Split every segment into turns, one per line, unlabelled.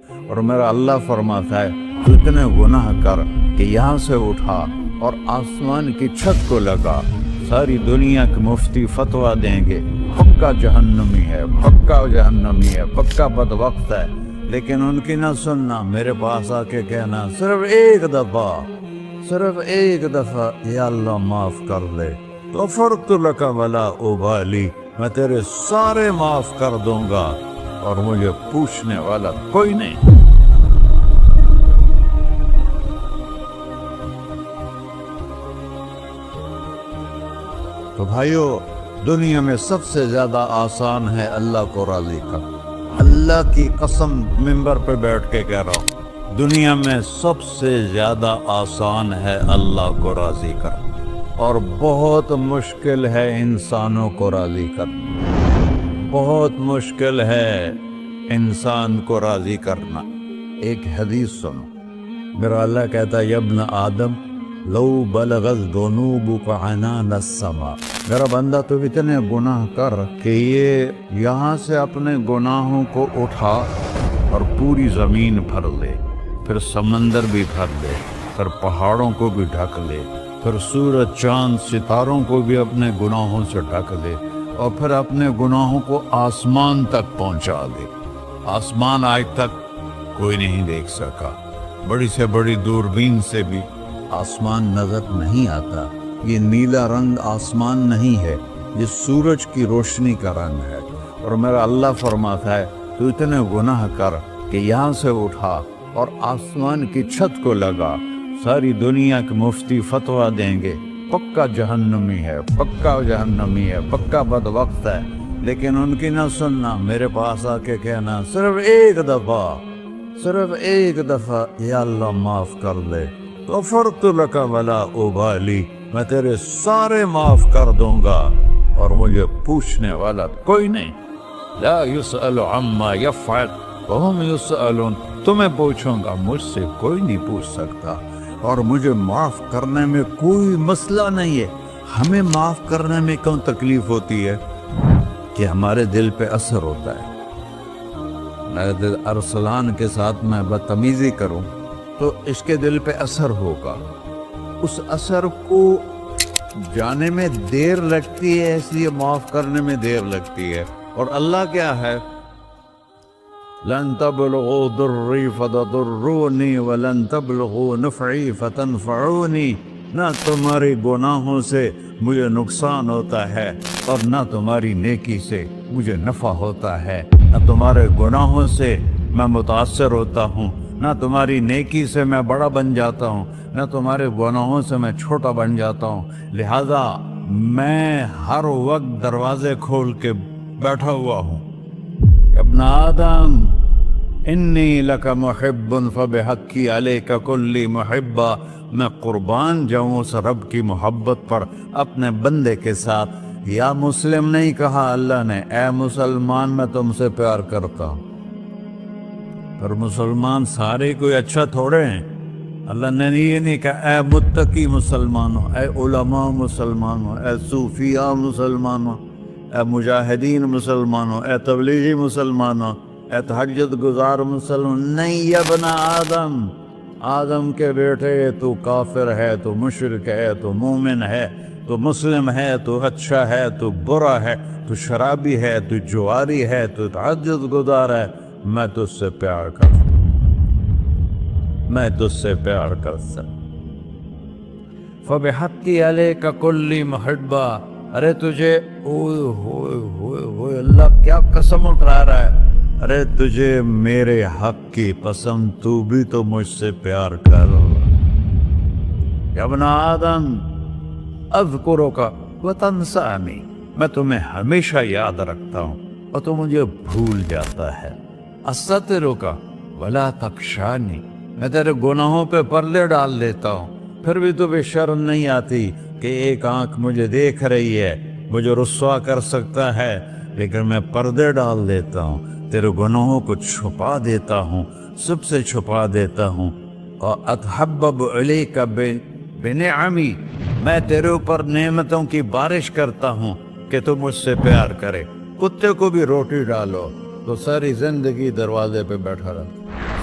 اور میرا اللہ فرماتا ہے تو اتنے گناہ کر کہ یہاں سے اٹھا اور آسمان کی چھت کو لگا، ساری دنیا کے مفتی فتویٰ دیں گے پکا جہنمی ہے، پکا جہنمی ہے، پکا بدبخت ہے، لیکن ان کی نہ سننا، میرے پاس آ کے کہنا صرف ایک دفعہ یا اللہ معاف کر دے، غفرت لک ولا ابالی، میں تیرے سارے معاف کر دوں گا اور مجھے پوچھنے والا کوئی نہیں۔ تو بھائیو، دنیا میں سب سے زیادہ آسان ہے اللہ کو راضی کر، اللہ کی قسم ممبر پہ بیٹھ کے کہہ رہا ہوں، دنیا میں سب سے زیادہ آسان ہے اللہ کو راضی کر، اور بہت مشکل ہے انسانوں کو راضی کرنا، بہت مشکل ہے انسان کو راضی کرنا۔ ایک حدیث سنو، میرا اللہ کہتا ہے یا ابن آدم لو بلغت ذنوبک عنان السماء، میرا بندہ تو اتنے گناہ کر کہ یہ یہاں سے اپنے گناہوں کو اٹھا اور پوری زمین بھر لے، پھر سمندر بھی بھر لے، پھر پہاڑوں کو بھی ڈھک لے، پھر سورج چاند ستاروں کو بھی اپنے گناہوں سے ڈھک لے، اور پھر اپنے گناہوں کو آسمان تک پہنچا دے۔ آسمان آج تک کوئی نہیں دیکھ سکا، بڑی سے بڑی دوربین سے بھی آسمان نظر نہیں آتا۔ یہ نیلا رنگ آسمان نہیں ہے، یہ سورج کی روشنی کا رنگ ہے۔ اور میرا اللہ فرماتا ہے تو اتنے گناہ کر کہ یہاں سے اٹھا اور آسمان کی چھت کو لگا، ساری دنیا کے مفتی فتویٰ دیں گے پکا جہنمی ہے، پکا جہنمی ہے، پکا بدبخت ہے، لیکن ان کی نہ سننا، میرے پاس آ کے کہنا صرف ایک دفعہ یا اللہ معاف کر دے، غفرت لک ولا ابالی، میں تیرے سارے معاف کر دوں گا اور مجھے پوچھنے والا کوئی نہیں۔ لا يسأل عما يفعل وهم يسألون، تمہیں پوچھوں گا، مجھ سے کوئی نہیں پوچھ سکتا، اور مجھے معاف کرنے میں کوئی مسئلہ نہیں ہے۔ ہمیں معاف کرنے میں کیوں تکلیف ہوتی ہے؟ کہ ہمارے دل پہ اثر ہوتا ہے۔ ارسلان کے ساتھ میں بدتمیزی کروں تو اس کے دل پہ اثر ہوگا، اس اثر کو جانے میں دیر لگتی ہے، اس لیے معاف کرنے میں دیر لگتی ہے۔ اور اللہ کیا ہے؟ لن تبلغوا ضري فتضروني ولن تبلغوا نفعي فتنفعوني، نہ تمہاری گناہوں سے مجھے نقصان ہوتا ہے اور نہ تمہاری نیکی سے مجھے نفع ہوتا ہے، نہ تمہارے گناہوں سے میں متاثر ہوتا ہوں، نہ تمہاری نیکی سے میں بڑا بن جاتا ہوں، نہ تمہارے گناہوں سے میں چھوٹا بن جاتا ہوں۔ لہذا میں ہر وقت دروازے کھول کے بیٹھا ہوا ہوں۔ ابن آدم انی لک محب فبحقی علیک کلی محبہ، میں قربان جاؤں اس رب کی محبت پر اپنے بندے کے ساتھ۔ یا مسلم نہیں کہا اللہ نے، اے مسلمان میں تم سے پیار کرتا ہوں۔ پر مسلمان سارے کوئی اچھا تھوڑے ہیں۔ اللہ نے یہ نہیں کہا اے متقی مسلمانوں، اے علماء مسلمانوں، اے صوفیاء مسلمانوں، اے مجاہدین مسلمانوں، اے تبلیغی مسلمانوں، اے تہجد گزار مسلمان، نہیں یا ابن آدم، آدم کے بیٹے، تو کافر ہے، تو مشرک ہے، تو مومن ہے، تو مسلم ہے، تو اچھا ہے، تو برا ہے، تو شرابی ہے، تو جواری ہے، تو تہجد گزار ہے، میں تجھ سے پیار کرتا ہوں، میں تجھ سے پیار کرتا ہوں۔ فبحقی علیک کلی محبہ، ارے تجھے اوئے اللہ کیا قسم اٹھا رہا ہے، ارے تجھے میرے حق کی قسم، تو بھی تو مجھ سے پیار کر۔ یا ابن آدم اذکرک وتنسانی، میں تمہیں ہمیشہ یاد رکھتا ہوں اور تو مجھے بھول جاتا ہے۔ استترک ولا تخشانی، میں تیرے گناہوں پہ پردے ڈال دیتا ہوں، پھر بھی تمہیں شرم نہیں آتی کہ ایک آنکھ مجھے دیکھ رہی ہے، مجھے رسوا کر سکتا ہے، لیکن میں پردے ڈال دیتا ہوں، تیرے گناہوں کو چھپا دیتا ہوں، سب سے چھپا دیتا ہوں۔ اور اتحبب علیک بنعمی، میں تیرے اوپر نعمتوں کی بارش کرتا ہوں کہ تو مجھ سے پیار کرے۔ کتے کو بھی روٹی ڈالو تو ساری زندگی دروازے پہ بیٹھا رہتا،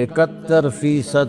71%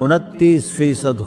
29%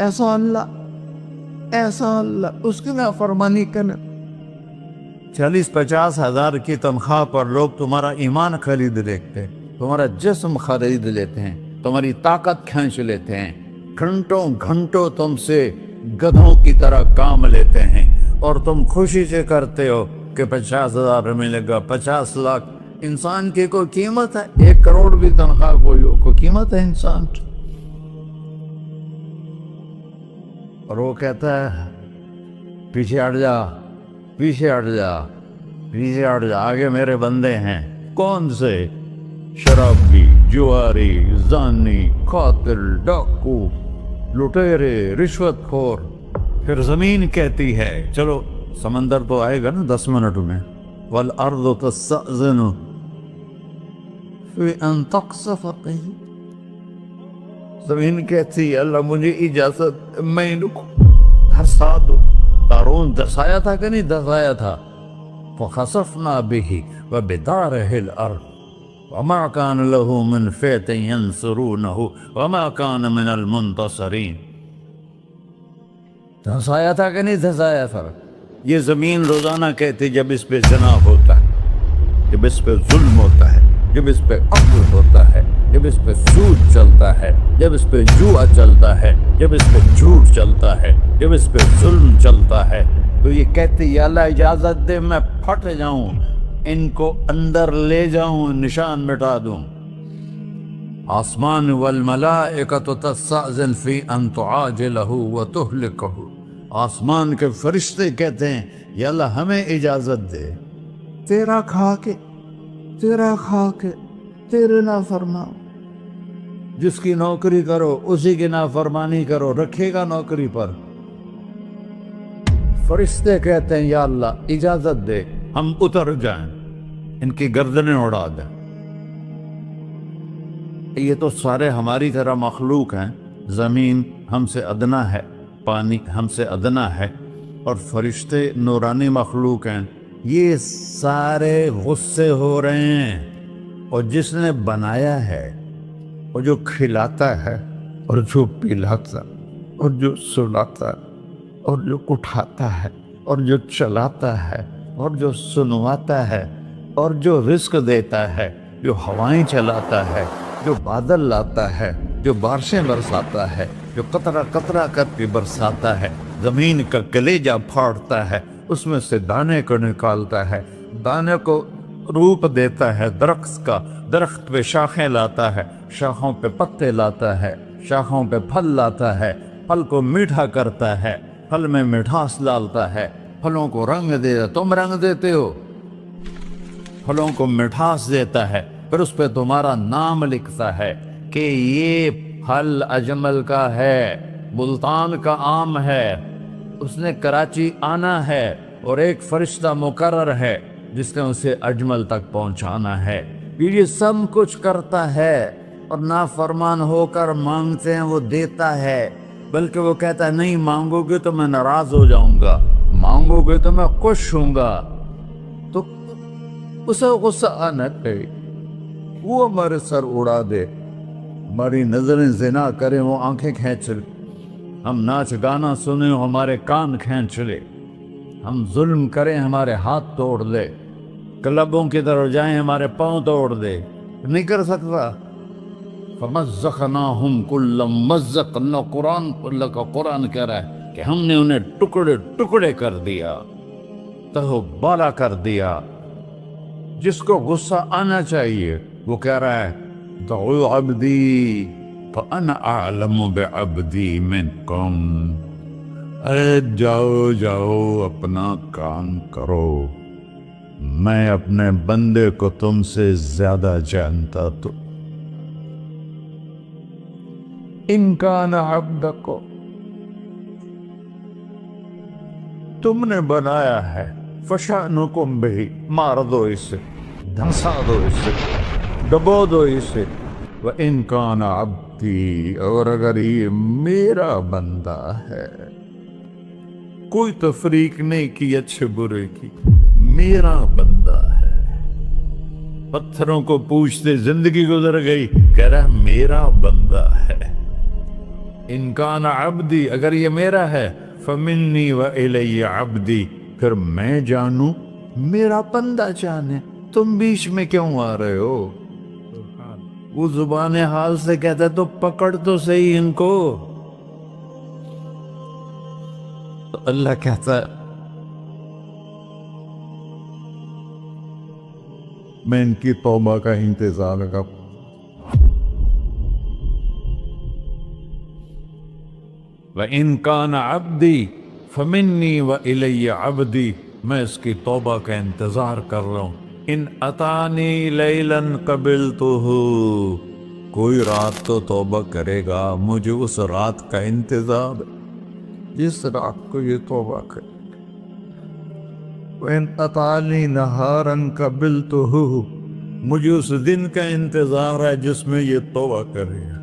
ایسا اللہ اس کی نافرمانی کرنا. 40-50 ہزار کی تنخواہ پر لوگ تمہارا ایمان خرید لیتے ہیں, تمہارا جسم خرید لیتے ہیں, تمہاری طاقت کھینچ لیتے ہیں, گھنٹوں گھنٹوں تم سے گدھوں کی طرح کام لیتے ہیں, اور تم خوشی سے کرتے ہو کہ 50,000 ملے گا, 50 لاکھ. انسان کی کوئی قیمت ہے؟ 1 کروڑ بھی تنخواہ کوئی قیمت ہے انسان؟ اور وہ کہتا ہے پیچھے ہٹ جا, پیچھے ہٹ جا, پیچھے ہٹ جا, آگے میرے بندے ہیں. کون سے؟ شرابی, جواری, زانی, قاتل, ڈاکو, لٹیرے, رشوت خور. پھر زمین کہتی ہے, چلو سمندر تو آئے گا نا 10 منٹ میں, والارض تستأذن فی ان تقصف قیل. زمین کہتی ہے اللہ مجھے اجازت, میں ان کو دھسا دو. قارون دھسایا تھا کہ نہیں دھسایا تھا؟ فخسفنا به وبداره الارض وما كان له من فئة ينصرونه وما كان من المنتصرين. دھسایا تھا کہ نہیں دھسایا تھا؟ یہ زمین روزانہ کہتی جب اس پہ زنا ہوتا ہے, جب اس پہ ظلم ہوتا ہے, جب اس پہ قتل ہوتا ہے, جب اس پہ سود چلتا ہے, جب اس پہ جوا چلتا ہے, جب اس پہ جھوٹ چلتا ہے, جب اس پہ ظلم چلتا ہے, تو یہ کہتی یا اللہ اجازت دے میں پھٹ جاؤں, ان کو اندر لے جاؤں, نشان مٹا دوں. آسمان والملائکۃ تستأذن فی ان تعاجلہ وتہلکہ. آسمان کے فرشتے کہتے ہیں یا اللہ ہمیں اجازت دے, تیرا کھا کے تیرے نافرمان. جس کی نوکری کرو اسی کی نافرمانی کرو, رکھے گا نوکری پر. فرشتے کہتے ہیں یا اللہ اجازت دے ہم اتر جائیں, ان کی گردنیں اڑا دیں. یہ تو سارے ہماری طرح مخلوق ہیں. زمین ہم سے ادنا ہے, پانی ہم سے ادنا ہے, اور فرشتے نورانی مخلوق ہیں. یہ سارے غصے ہو رہے ہیں, اور جس نے بنایا ہے, اور جو کھلاتا ہے, اور جو پلاتا, اور جو سلاتا, اور جو اٹھاتا ہے, اور جو چلاتا ہے, اور جو سنواتا ہے, اور جو رزق دیتا ہے, جو ہوائیں چلاتا ہے, جو بادل لاتا ہے, جو بارشیں برساتا ہے, جو قطرہ قطرہ کر کے برساتا ہے, زمین کا کلیجہ پھاڑتا ہے, اس میں سے دانے کو نکالتا ہے, دانے کو روپ دیتا ہے درخت کا, درخت پہ شاخیں لاتا ہے, شاخوں پہ پتے لاتا ہے, شاخوں پہ پھل لاتا ہے, پھل کو میٹھا کرتا ہے, پھل میں مٹھاس ڈالتا ہے, پھلوں کو رنگ دیتا. تم رنگ دیتے ہو, پھلوں کو مٹھاس دیتا ہے, پھر اس پہ تمہارا نام لکھتا ہے کہ یہ پھل اجمل کا ہے, ملتان کا آم ہے, اس نے کراچی آنا ہے, اور ایک فرشتہ مقرر ہے جس نے اسے اجمل تک پہنچانا ہے. یہ سب کچھ کرتا ہے, اور نافرمان ہو کر مانگتے ہیں وہ دیتا ہے, بلکہ وہ کہتا ہے نہیں مانگو گے تو میں ناراض ہو جاؤں گا, مانگو گے تو میں خوش ہوں گا. تو اسے غصہ آنا چاہیے, وہ ہمارے سر اڑا دے, ہماری نظریں زنا کریں وہ آنکھیں کھینچ لے, ہم ناچ گانا سنیں ہمارے کان کھینچ لے, ہم ظلم کریں ہمارے ہاتھ توڑ دے, کلبوں کی طرف جائیں ہمارے پاؤں توڑ دے. نہیں کر سکتا. فَمَزَّقْنَاهُمْ كُلَّ مَزَّقٍ. اللہ کا قرآن کہہ رہا ہے کہ ہم نے انہیں ٹکڑے ٹکڑے کر دیا, تہو بالا کر دیا. جس کو غصہ آنا چاہیے وہ کہہ رہا ہے دعوا عبدی فأنا أعلم بعبدی منکم. ارے جاؤ جاؤ اپنا کام کرو, میں اپنے بندے کو تم سے زیادہ جانتا. تو ان کان عبدکو, تم نے بنایا ہے, فشانکم بہی, مار دو اسے, دھنسا دو اسے, ڈبو دو اسے. وَإِن كَانَ عَبْدِي, اور اگر یہ میرا بندہ ہے, کوئی تفریق نہیں کی اچھے برے کی, میرا بندہ ہے. پتھروں کو پوچھتے زندگی گزر گئی, کہہ رہا میرا بندہ ہے. ان کان عبدی، اگر یہ میرا ہے، فمنی و الی عبدی، پھر میں جانوں میرا بندہ جانے، تم بیچ میں کیوں آ رہے ہو؟ وہ زبان حال سے کہتا ہے تو پکڑ تو صحیح ان کو. تو اللہ کہتا ہے میں ان کی توبہ کا انتظار کروں. وَإِن كَانَ عَبْدِي فَمِنِّي وَإِلَيَّ عَبْدِي، میں اس کی توبہ کا انتظار کر رہا ہوں. ان اتانی لیلاً قبلتہ، کوئی رات تو توبہ کرے گا، مجھے اس رات کا انتظار جس رات کو یہ توبہ کرے. وَإِنْ أَطَعَنِي نَهَارًا قَبِلْتُهُ، مجھے اس دن کا انتظار ہے جس میں یہ توبہ کرے گا.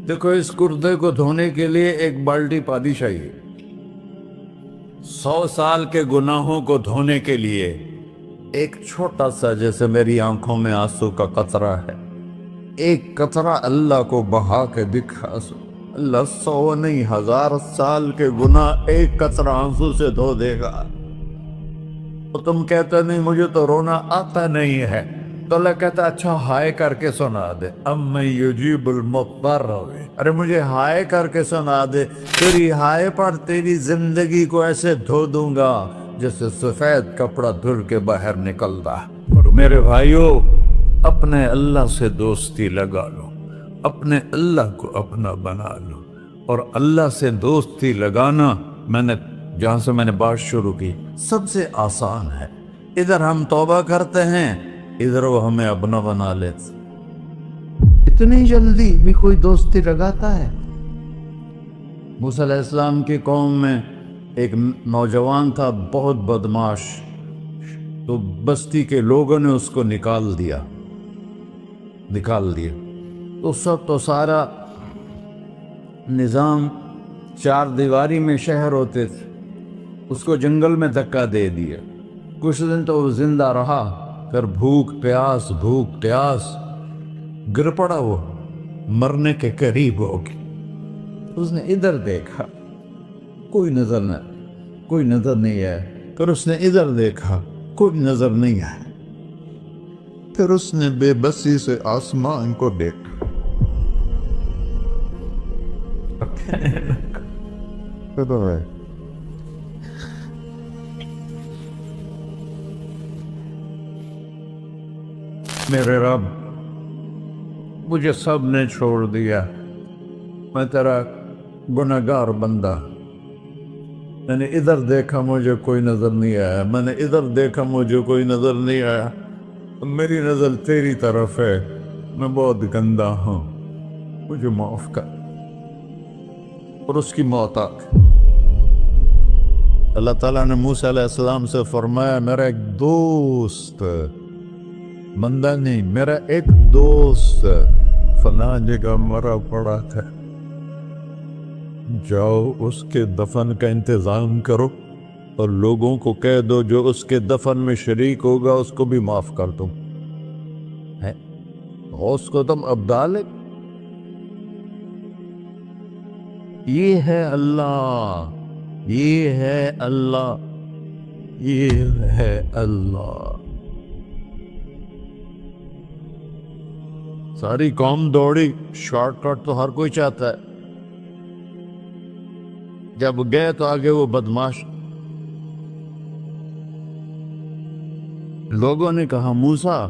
دیکھو اس کردے کو دھونے کے لیے ایک بالٹی پانی چاہیے. 100 سال کے گناہوں کو دھونے کے لیے ایک چھوٹا سا، جیسے میری آنکھوں میں آنسو کا قطرہ ہے، ایک قطرہ اللہ کو بہا کے دکھا سو، اللہ 100 نہیں 1000 سال کے گناہ ایک قطرہ آنسو سے دھو دے گا. تو تم کہتے نہیں مجھے تو رونا آتا نہیں ہے، تو اللہ کہتا اچھا ہائے کر کے سنا دے. اَمَّن يُجِيبُ الْمُضْطَرَّ، ارے مجھے ہائے کر کے سنا دے، تیری ہائے پر تیری زندگی کو ایسے دھو دوں گا جیسے سفید کپڑا دھل کے باہر نکلتا. میرے بھائیو، اپنے اللہ سے دوستی لگا لو، اپنے اللہ کو اپنا بنا لو. اور اللہ سے دوستی لگانا، جہاں سے میں نے بات شروع کی، سب سے آسان ہے. ادھر ہم توبہ کرتے ہیں، ادھر وہ ہمیں اپنا بنا لیتے. اتنی جلدی بھی کوئی دوستی لگاتا ہے؟ موسیٰ علیہ السلام کی قوم میں ایک نوجوان تھا بہت بدماش، تو بستی کے لوگوں نے اس کو نکال دیا. تو سب تو سارا نظام 4 دیواری میں شہر ہوتے تھے، اس کو جنگل میں دھکا دے دیا. کچھ دن تو وہ زندہ رہا، پھر بھوک پیاس گر پڑا، وہ مرنے کے قریب ہو گیا. اس نے ادھر دیکھا، کوئی نظر نہیں آیا. پھر اس نے ادھر دیکھا، کوئی نظر نہیں آیا. پھر اس نے بے بسی سے آسمان کو دیکھا. میرے رب، مجھے سب نے چھوڑ دیا، میں تیرا گناہگار بندہ. میں نے ادھر دیکھا مجھے کوئی نظر نہیں آیا، میں نے ادھر دیکھا مجھے کوئی نظر نہیں آیا. میری نظر تیری طرف ہے، میں بہت گندا ہوں، مجھے معاف کر. اور اس کی موت آ گئی. اللہ تعالیٰ نے موسیٰ علیہ السلام سے فرمایا میرا ایک دوست، بندہ نہیں، میرا ایک دوست فلاں جگہ مرا پڑا تھا، جاؤ اس کے دفن کا انتظام کرو اور لوگوں کو کہہ دو جو اس کے دفن میں شریک ہوگا اس کو بھی معاف کر دو. غوث کو تم ابدال. یہ ہے اللہ، یہ ہے اللہ، یہ ہے اللہ. ساری قوم دوڑی، شارٹ کٹ تو ہر کوئی چاہتا ہے. جب گئے تو آگے وہ بدماش. لوگوں نے کہا موسیٰ،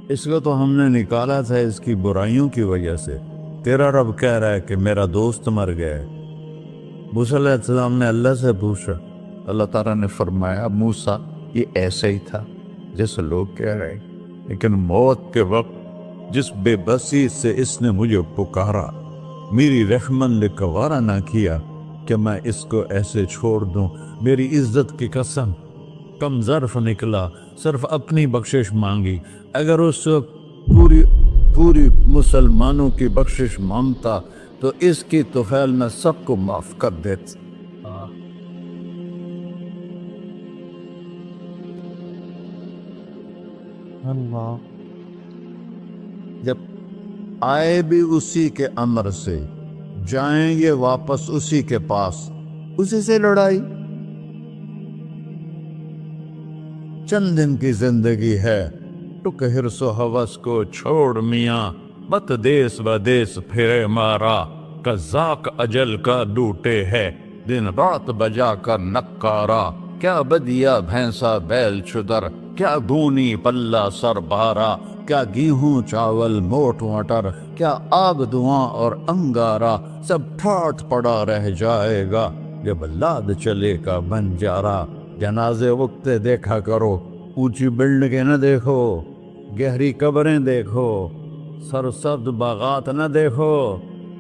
اس کو تو ہم نے نکالا تھا اس کی برائیوں کی وجہ سے، تیرا رب کہہ رہا ہے کہ میرا دوست مر گیا. موسیٰ علیہ السلام نے اللہ سے پوچھا. اللہ تعالیٰ نے فرمایا موسیٰ یہ ایسے ہی تھا جیسے لوگ کہہ رہے، لیکن موت کے وقت جس بے بسی سے اس نے مجھے پکارا، میری رحمت نے گوارا نہ کیا کہ میں اس کو ایسے چھوڑ دوں. میری عزت کی قسم، کم ظرف نکلا، صرف اپنی بخشش مانگی. اگر اس پوری مسلمانوں کی بخشش مانگتا تو اس کی طفیل میں سب کو معاف کر دیتا. اللہ جب آئے بھی اسی کے امر سے، جائیں گے واپس اسی کے پاس، اسی سے لڑائی۔ چند دن کی زندگی ہے، ٹک حرص و ہوس کو چھوڑ میاں، مت دیس و دیس پھرے مارا، قزاق اجل کا ڈوٹے ہے، دن رات بجا کر نکارا، کیا بدیا بھینسا بیل چھدر، کیا گونی پلہ سر بارا، کیا گیہوں چاول موٹ مٹر، کیا آگ دھواں اور انگارا، سب ٹھاٹھ پڑا رہ جائے گا جب لاد چلے کا بنجارا۔ جنازے وقتے دیکھا کرو، اونچی بلڈنگیں نہ دیکھو، گہری قبریں دیکھو، سرسبز باغات نہ دیکھو،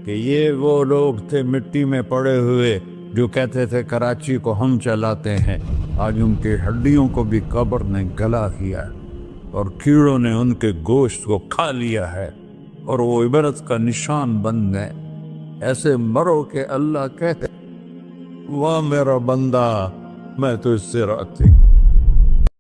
کہ یہ وہ لوگ تھے مٹی میں پڑے ہوئے جو کہتے تھے کراچی کو ہم چلاتے ہیں۔ آج ان کی ہڈیوں کو بھی قبر نے گلا کیا اور کیڑوں نے ان کے گوشت کو کھا لیا ہے اور وہ عبرت کا نشان بن گئے۔ ایسے مرو کہ اللہ کہتے واہ میرا بندہ میں تو اس سے راضی